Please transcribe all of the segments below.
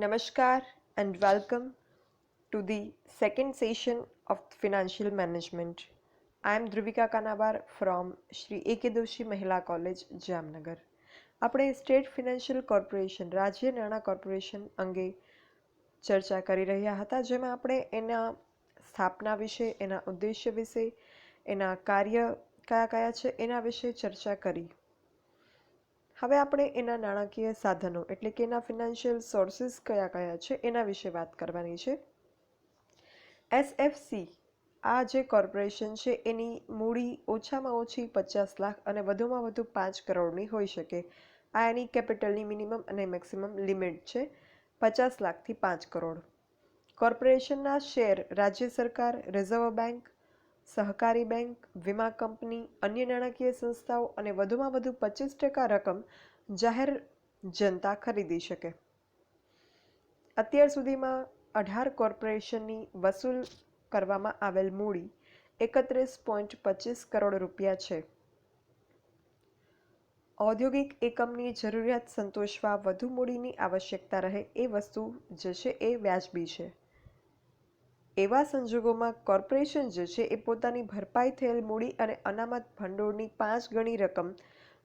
Namaskar and welcome to the second session of Financial Management. I am Dhruvika Kanabar from Shri A.K. Doshi Mahila College, Jamnagar. આપણે state financial corporation રાજ્ય નાણાં corporation અંગે ચર્ચા કરી રહ્યા હતા, જેમાં આપણે એના સ્થાપના વિશે, એના ઉદ્દેશ્ય વિશે, એના કાર્ય કયા કયા છે એના વિશે ચર્ચા કરી. હવે આપણે એના નાણાકીય સાધનો એટલે કે એના ફિનાન્શિયલ સોર્સિસ કયા કયા છે એના વિશે વાત કરવાની છે. એસએફસી આ જે કોર્પોરેશન છે એની મૂડી ઓછામાં ઓછી 50 લાખ અને વધુમાં વધુ 5 કરોડની હોઈ શકે. આ એની કેપિટલની મિનિમમ અને મેક્સિમમ લિમિટ છે, 50 લાખથી 5 કરોડ. કોર્પોરેશનના શેર રાજ્ય સરકાર, રિઝર્વ બેંક, સહકારી બેંક, વીમા કંપની, અન્ય નાણાકીય સંસ્થાઓ અને વધુમાં વધુ 25% રકમ જાહેર જનતા ખરીદી શકે. અત્યાર સુધીમાં 18 કોર્પોરેશનની વસૂલ કરવામાં આવેલ મૂડી 31.25 કરોડ રૂપિયા છે. ઔદ્યોગિક એકમની જરૂરિયાત સંતોષવા વધુ મૂડીની આવશ્યકતા રહે એ વસ્તુ જે છે એ વ્યાજબી છે. એવા સંજોગોમાં કોર્પોરેશન જે છે એ પોતાની ભરપાઈ થયેલ મૂડી અને અનામત ભંડોળની 5 ગણી રકમ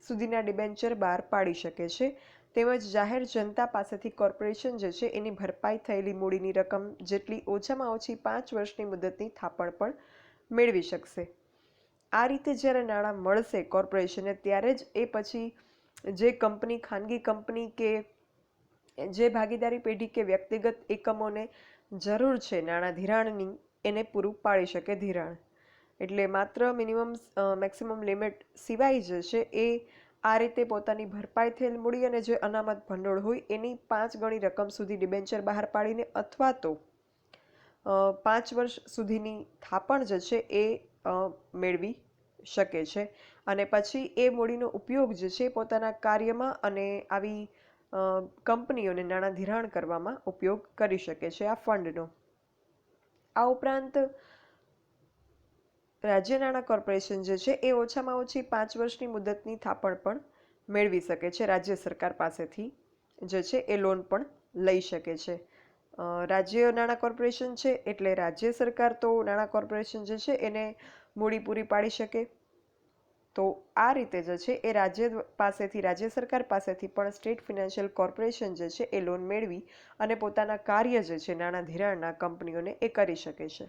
સુધીના ડિબેન્ચર બહાર પાડી શકે છે. તેમજ જાહેર જનતા પાસેથી કોર્પોરેશન જે છે એની ભરપાઈ થયેલી મૂડીની રકમ જેટલી ઓછામાં ઓછી 5 વર્ષની મુદતની થાપણ પણ મેળવી શકશે. આ રીતે જ્યારે નાણાં મળશે કોર્પોરેશનને, ત્યારે જ એ પછી જે કંપની, ખાનગી કંપની કે જે ભાગીદારી પેઢી કે વ્યક્તિગત એકમોને જરૂર છે નાણાં ધિરાણની, એને પૂરું પાડી શકે ધિરાણ. એટલે માત્ર મિનિમમ મેક્સિમમ લિમિટ સિવાય જે છે એ આ રીતે પોતાની ભરપાઈ થયેલ મૂડી અને જે અનામત ભંડોળ હોય એની 5 ગણી રકમ સુધી ડિબેન્ચર બહાર પાડીને અથવા તો 5 વર્ષ સુધીની થાપણ જે છે એ મેળવી શકે છે. અને પછી એ મૂડીનો ઉપયોગ જે છે પોતાના કાર્યમાં અને આવી કંપનીઓને નાણાં ધિરાણ કરવામાં ઉપયોગ કરી શકે છે આ ફંડનો. આ ઉપરાંત રાજ્ય નાણાં કોર્પોરેશન જે છે એ ઓછામાં ઓછી 5 વર્ષની મુદતની થાપણ પણ મેળવી શકે છે. રાજ્ય સરકાર પાસેથી જે છે એ લોન પણ લઈ શકે છે. રાજ્ય નાણાં કોર્પોરેશન છે એટલે રાજ્ય સરકાર તો નાણાં કોર્પોરેશન જે છે એને મૂડી પૂરી પાડી શકે. તો આ રીતે જે છે એ રાજ્ય સરકાર પાસેથી પણ સ્ટેટ ફિનાન્શિયલ કોર્પોરેશન જે છે એ લોન મેળવી અને પોતાના કાર્ય જે છે નાણાં ધિરાણના કંપનીઓને એ કરી શકે છે.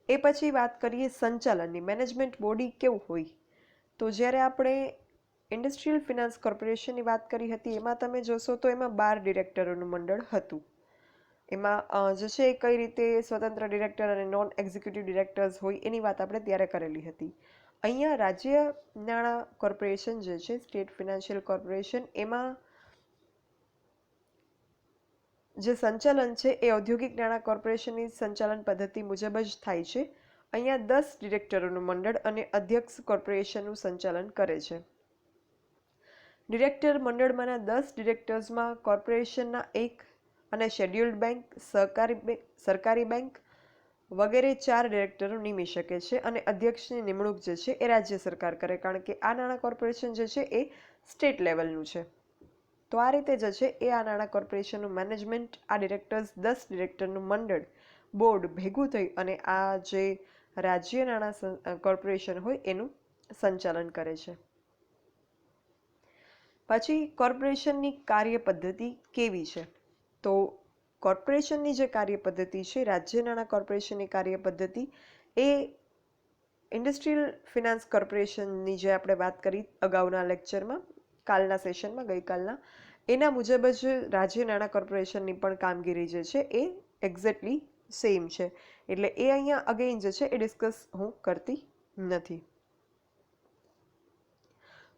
એ પછી વાત કરીએ સંચાલનની. મેનેજમેન્ટ બોડી કેવું હોય? તો જ્યારે આપણે ઇન્ડસ્ટ્રીયલ ફિનાન્સ કોર્પોરેશનની વાત કરી હતી એમાં તમે જોશો તો એમાં 12 ડિરેક્ટરોનું મંડળ હતું. એમાં જે છે કઈ રીતે સ્વતંત્ર ડિરેક્ટર અને નોન એક્ઝિક્યુટિવ ડિરેક્ટર્સ હોય એની વાત આપણે ત્યારે કરેલી હતી. અહીંયા રાજ્ય નાણાં કોર્પોરેશન જે છે સ્ટેટ ફિનાન્શિયલ કોર્પોરેશન, એમાં જે સંચાલન છે એ ઔદ્યોગિક નાણાં કોર્પોરેશનની સંચાલન પદ્ધતિ મુજબ જ થાય છે. અહીંયા 10 ડિરેક્ટરોનું મંડળ અને અધ્યક્ષ કોર્પોરેશનનું સંચાલન કરે છે. ડિરેક્ટર મંડળમાંના 10 ડિરેક્ટર્સમાં કોર્પોરેશનના એક અને શેડ્યુલ્ડ બેંક, સરકારી બેંક વગેરે 4 ડિરેક્ટરો નિમી શકે છે અને અધ્યક્ષની નિમણૂક જે છે એ રાજ્ય સરકાર કરે, કારણ કે આ નાણાં કોર્પોરેશન જે છે એ સ્ટેટ લેવલનું છે. તો આ રીતે જે છે એ આ નાણાં કોર્પોરેશનનું મેનેજમેન્ટ, આ ડિરેક્ટર્સ 10 ડિરેક્ટરનું મંડળ, બોર્ડ ભેગું થઈ અને આ જે રાજ્ય નાણાં કોર્પોરેશન હોય એનું સંચાલન કરે છે. પછી કોર્પોરેશનની કાર્ય પદ્ધતિ કેવી છે? તો કોર્પોરેશનની જે કાર્ય પદ્ધતિ છે, રાજ્ય નાણાં કોર્પોરેશનની કાર્ય પદ્ધતિ એ ઇન્ડસ્ટ્રીયલ ફિનાન્સ કોર્પોરેશનની જે આપણે વાત કરી અગાઉના લેક્ચરમાં, કાલના સેશનમાં, ગઈકાલના, એના મુજબ જ રાજ્ય નાણાં કોર્પોરેશનની પણ કામગીરી જે છે એ એક્ઝેક્ટલી સેમ છે. એટલે એ અહીંયા અગેઇન જે છે એ ડિસ્કસ હું કરતી નથી.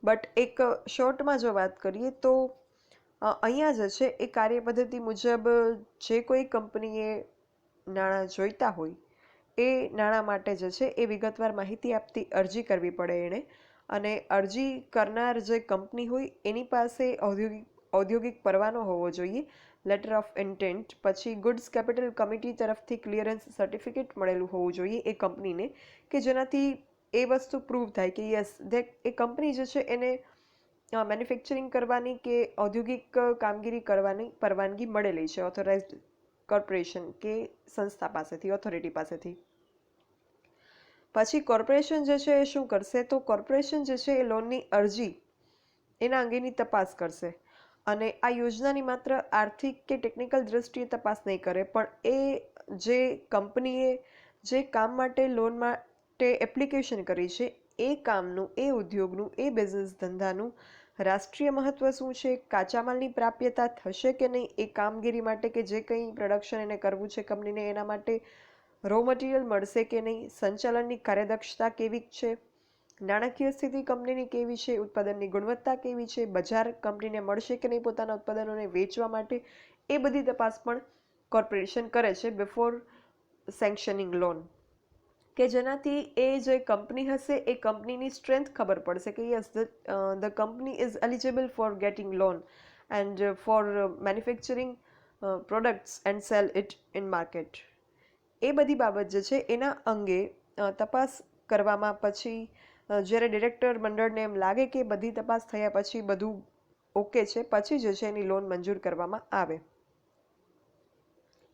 બટ એક શોર્ટમાં જો વાત કરીએ તો અહીંયા જે છે એ કાર્ય પદ્ધતિ મુજબ જે કોઈ કંપનીએ નાણાં જોઈતા હોય એ નાણાં માટે જે છે એ વિગતવાર માહિતી આપતી અરજી કરવી પડે એણે. અને અરજી કરનાર જે કંપની હોય એની પાસે ઔદ્યોગિક પરવાનો હોવો જોઈએ, લેટર ઓફ ઇન્ટેન્ટ. પછી ગુડ્સ કેપિટલ કમિટી તરફથી ક્લિયરન્સ સર્ટિફિકેટ મળેલું હોવું જોઈએ એ કંપનીને, કે જેનાથી એ વસ્તુ પ્રૂવ થાય કે યસ એ કંપની જે છે એને મેન્યુફેક્ચરિંગ કરવાની કે ઔદ્યોગિક કામગીરી કરવાની પરવાનગી મળેલી છે ઓથોરાઇઝ્ડ કોર્પોરેશન કે સંસ્થા પાસેથી, ઓથોરિટી પાસેથી. પછી કોર્પોરેશન જે છે એ શું કરશે, તો કોર્પોરેશન જે છે એ લોનની અરજી એના અંગેની તપાસ કરશે. અને આ યોજનાની માત્ર આર્થિક કે ટેકનિકલ દ્રષ્ટિએ તપાસ નહીં કરે, પણ એ જે કંપનીએ જે કામ માટે લોન માટે એપ્લિકેશન કરી છે એ કામનું, એ ઉદ્યોગનું, એ બિઝનેસ ધંધાનું રાષ્ટ્રીય મહત્ત્વ શું છે, કાચા માલની પ્રાપ્યતા થશે કે નહીં, એ કામગીરી માટે કે જે કંઈ પ્રોડક્શન એને કરવું છે કંપનીને એના માટે રો મટીરિયલ મળશે કે નહીં, સંચાલનની કાર્યદક્ષતા કેવી છે, નાણાકીય સ્થિતિ કંપનીની કેવી છે, ઉત્પાદનની ગુણવત્તા કેવી છે, બજાર કંપનીને મળશે કે નહીં પોતાના ઉત્પાદનોને વેચવા માટે, એ બધી તપાસ પણ કોર્પોરેશન કરે છે બિફોર સેન્કશનિંગ લોન. કે જેનાથી એ જે કંપની હશે એ કંપનીની સ્ટ્રેન્થ ખબર પડશે કે yes the company is eligible for getting loan and for manufacturing products and sell it in market. એ બધી બાબત જે છે એના અંગે તપાસ કરવામાં પછી જ્યારે ડિરેક્ટર મંડળને એમ લાગે કે બધી તપાસ થયા પછી બધું ઓકે છે, પછી જે છે એની લોન મંજૂર કરવામાં આવે.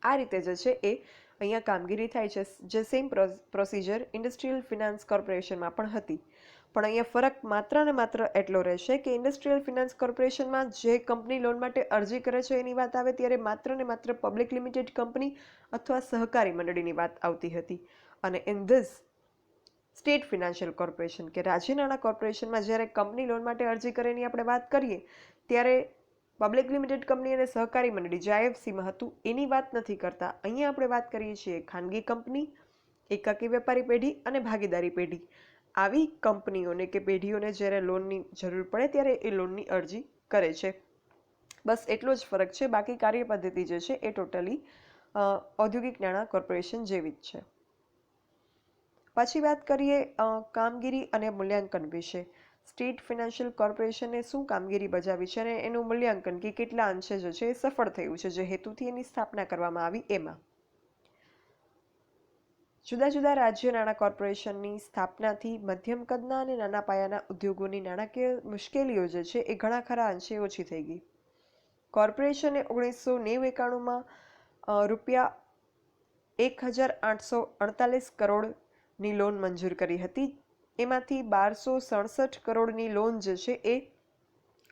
આ રીતે જે છે એ અહીંયા કામગીરી થાય છે. જે સેમ પ્રોસિજર ઇન્ડસ્ટ્રીયલ ફિનાન્સ કોર્પોરેશનમાં પણ હતી. પણ અહીંયા ફરક માત્ર ને માત્ર એટલો રહેશે કે ઇન્ડસ્ટ્રીયલ ફિનાન્સ કોર્પોરેશનમાં જે કંપની લોન માટે અરજી કરે છે એની વાત આવે ત્યારે માત્ર ને માત્ર પબ્લિક લિમિટેડ કંપની અથવા સહકારી મંડળીની વાત આવતી હતી. અને in this state financial corporation કે રાજ્ય નાણાં કોર્પોરેશનમાં જ્યારે કંપની લોન માટે અરજી કરે એની આપણે વાત કરીએ ત્યારે પબ્લિક લિમિટેડ કંપની અને સહકારી મંડળી જે આઈએફસીમાં હતું એની વાત નથી કરતા. અહીંયા આપણે વાત કરીએ છીએ ખાનગી કંપની, એકાકી વેપારી પેઢી અને ભાગીદારી પેઢી. આવી કંપનીઓને કે પેઢીઓને જ્યારે લોનની જરૂર પડે ત્યારે એ લોનની અરજી કરે છે. બસ એટલો જ ફરક છે, બાકી કાર્ય પદ્ધતિ જે છે એ ટોટલી ઔદ્યોગિક નાણાં કોર્પોરેશન જેવી જ છે. પછી વાત કરીએ કામગીરી અને મૂલ્યાંકન વિશે. સ્ટેટ ફિનાન્શિયલ કોર્પોરેશને શું કામગીરી બજાવી છે અને એનું મૂલ્યાંકન કે કેટલા અંશે જે છે એ સફળ થયું છે જે હેતુથી એની સ્થાપના કરવામાં આવી એમાં. જુદા જુદા રાજ્ય નાણાં કોર્પોરેશનની સ્થાપનાથી મધ્યમ કદના અને નાના પાયાના ઉદ્યોગોની નાણાકીય મુશ્કેલીઓ જે છે એ ઘણા ખરા અંશે ઓછી થઈ ગઈ. કોર્પોરેશને 1990-91માં રૂપિયા 1,848 કરોડની લોન મંજૂર કરી હતી. એમાંથી 1267 કરોડની લોન જે છે એ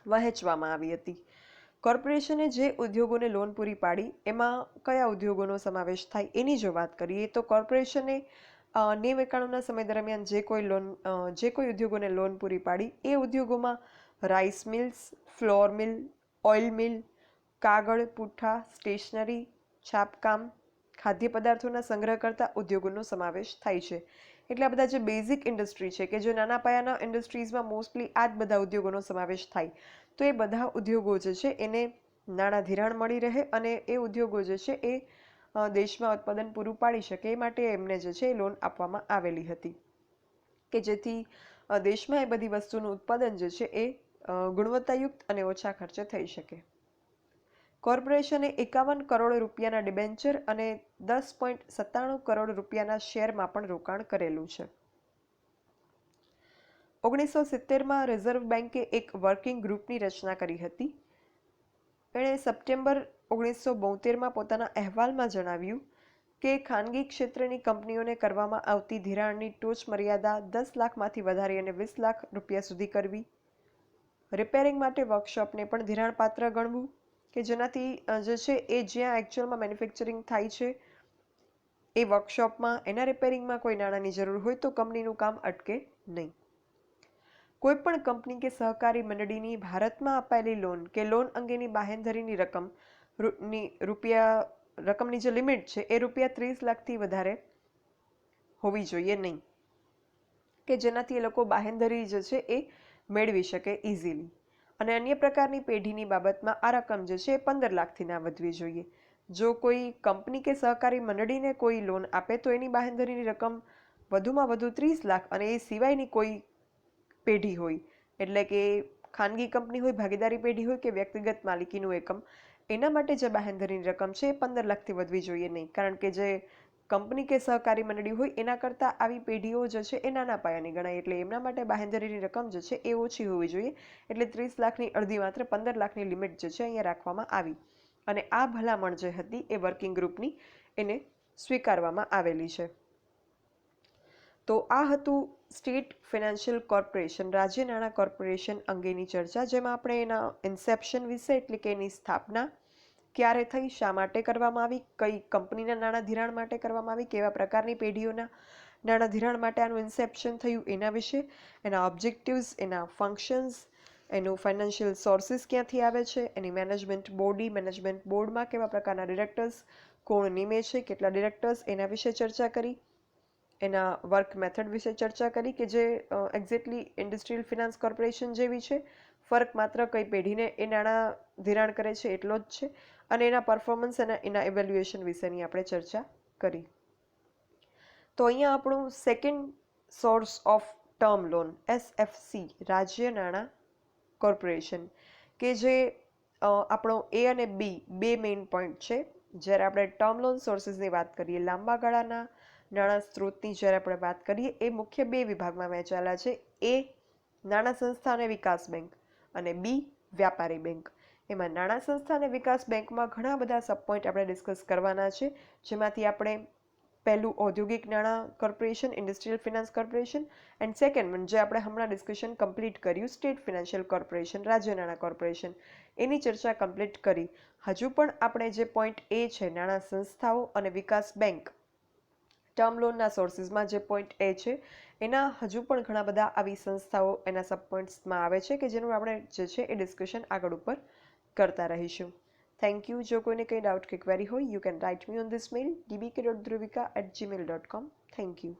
વહેંચવામાં આવી હતી. કોર્પોરેશને જે ઉદ્યોગોને લોન પૂરી પાડી એમાં કયા ઉદ્યોગોનો સમાવેશ થાય એની જો વાત કરીએ તો કોર્પોરેશને 90-91ના સમય દરમિયાન જે કોઈ ઉદ્યોગોને લોન પૂરી પાડી એ ઉદ્યોગોમાં rice mills, flour mill, oil mill, કાગળ, પૂઠા, સ્ટેશનરી, છાપકામ, ખાદ્ય પદાર્થોના સંગ્રહ કરતા ઉદ્યોગોનો સમાવેશ થાય છે. એટલે આ બધા જે બેઝિક ઇન્ડસ્ટ્રી છે કે જે નાના પાયાના ઇન્ડસ્ટ્રીઝમાં મોસ્ટલી આ જ બધા ઉદ્યોગોનો સમાવેશ થાય. તો એ બધા ઉદ્યોગો જે છે એને નાણાં ધિરાણ મળી રહે અને એ ઉદ્યોગો જે છે એ દેશમાં ઉત્પાદન પૂરું પાડી શકે એ માટે એમને જે છે એ લોન આપવામાં આવેલી હતી કે જેથી દેશમાં એ બધી વસ્તુનું ઉત્પાદન જે છે એ ગુણવત્તાયુક્ત અને ઓછા ખર્ચે થઈ શકે. કોર્પોરેશને 51 કરોડ રૂપિયાના ડિબેન્ચર અને 10.97 કરોડ રૂપિયાના શેરમાં પણ રોકાણ કરેલું છે. 1970માં રિઝર્વ બેન્કે એક વર્કિંગ ગ્રુપની રચના કરી હતી. એણે સપ્ટેમ્બર 1972માં પોતાના અહેવાલમાં જણાવ્યું કે ખાનગી ક્ષેત્રની કંપનીઓને કરવામાં આવતી ધિરાણની ટોચ મર્યાદા 10 લાખમાંથી વધારી અને 20 લાખ રૂપિયા સુધી કરવી, રિપેરિંગ માટે વર્કશોપને પણ ધિરાણપાત્ર ગણવું કે જેનાથી જે છે એ જ્યાં એકચ્યુઅલમાં મેન્યુફેક્ચરિંગ થાય છે એ વર્કશોપમાં એના રિપેરિંગમાં કોઈ નાણાંની જરૂર હોય તો કંપનીનું કામ અટકે નહીં. કોઈપણ કંપની કે સહકારી મંડળીની ભારતમાં અપાયેલી લોન કે લોન અંગેની બાહેંધરીની રકમની જે લિમિટ છે એ રૂપિયા 30 લાખથી વધારે હોવી જોઈએ નહીં કે જેનાથી એ લોકો બાહેંધરી જે છે એ મેળવી શકે ઇઝીલી. અને અન્ય પ્રકારની પેઢીની બાબતમાં આ રકમ જે છે એ 15 લાખથી ના વધવી જોઈએ. જો કોઈ કંપની કે સહકારી મંડળીને કોઈ લોન આપે તો એની બાહેંધરીની રકમ વધુમાં વધુ 30 લાખ અને એ સિવાયની કોઈ પેઢી હોય એટલે કે ખાનગી કંપની હોય, ભાગીદારી પેઢી હોય કે વ્યક્તિગત માલિકીનું એકમ, એના માટે જે બાહેંધરીની રકમ છે એ 15 લાખથી વધવી જોઈએ નહીં. કારણ કે જે કંપની કે સહકારી મંડળી હોય એના કરતાં આવી પેઢીઓ જે છે એ નાના પાયાની ગણાય, એટલે એમના માટે બાંહેધરીની રકમ જે છે એ ઓછી હોવી જોઈએ. એટલે 30 લાખની અડધી માત્ર 15 લાખની લિમિટ જે છે અહીંયા રાખવામાં આવી, અને આ ભલામણ જે હતી એ વર્કિંગ ગ્રુપની એને સ્વીકારવામાં આવેલી છે. તો આ હતું સ્ટેટ ફાઇનાન્શિયલ કોર્પોરેશન, રાજ્ય નાણાં કોર્પોરેશન અંગેની ચર્ચા, જેમાં આપણે એના ઇન્સેપ્શન વિશે એટલે કે એની સ્થાપના ક્યારે થઈ, શા માટે કરવામાં આવી, કઈ કંપનીના નાણાં ધિરાણ માટે કરવામાં આવી, કેવા પ્રકારની પેઢીઓના નાણાં ધિરાણ માટે આનું ઇન્સેપ્શન થયું એના વિશે, એના ઓબ્જેક્ટિવ્સ, એના ફંક્શન્સ, એનું ફાઇનાન્શિયલ સોર્સિસ ક્યાંથી આવે છે, એની મેનેજમેન્ટ બોડી, મેનેજમેન્ટ બોર્ડમાં કેવા પ્રકારના ડિરેક્ટર્સ, કોણ નિમે છે, કેટલા ડિરેક્ટર્સ, એના વિશે ચર્ચા કરી. એના વર્ક મેથડ વિશે ચર્ચા કરી કે જે એક્ઝેક્ટલી ઇન્ડસ્ટ્રીયલ ફિનાન્સ કોર્પોરેશન જેવી છે. ફરક માત્ર કઈ પેઢીને એ નાણાં ધિરાણ કરે છે એટલો જ છે. અને એના પરફોર્મન્સ અને એના ઇવેલ્યુએશન વિશેની આપણે ચર્ચા કરી. તો અહીંયા આપણું second source of term loan SFC, રાજ્ય નાણાં કોર્પોરેશન, કે જે આપણો A અને B બે મેઇન પોઈન્ટ છે. જ્યારે આપણે ટર્મ લોન સોર્સિસની વાત કરીએ, લાંબા ગાળાના નાણાં સ્ત્રોતની જ્યારે આપણે વાત કરીએ, એ મુખ્ય બે વિભાગમાં વહેંચાયેલા છે. A નાણાં સંસ્થા અને વિકાસ બેંક, અને B વ્યાપારી બેંક. એમાં નાણાં સંસ્થા અને વિકાસ બેંકમાં ઘણા બધા સબ પોઈન્ટ આપણે ડિસ્કસ કરવાના છે, જેમાંથી આપણે પહેલું ઔદ્યોગિક નાણાં corporation, industrial finance corporation, and second જે આપણે હમણાં ડિસ્કશન કમ્પ્લીટ કર્યું, સ્ટેટ ફિનાન્શિયલ કોર્પોરેશન, રાજ્ય નાણાં કોર્પોરેશન, એની ચર્ચા કમ્પ્લીટ કરી. હજુ પણ આપણે જે પોઈન્ટ એ છે નાણાં સંસ્થાઓ અને વિકાસ બેંક, ટર્મ લોનના સોર્સિસમાં જે પોઈન્ટ એ છે, એના હજુ પણ ઘણા બધા આવી સંસ્થાઓ એના સબ પોઈન્ટ્સમાં આવે છે કે જેનું આપણે જે છે એ ડિસ્કશન આગળ ઉપર કરતા રહીશું. Thank you. જો કોઈને કંઈ ડાઉટ કે ક્વેરી હોય, you can write me on this mail dbk.dhruvika@gmail.com. Thank you.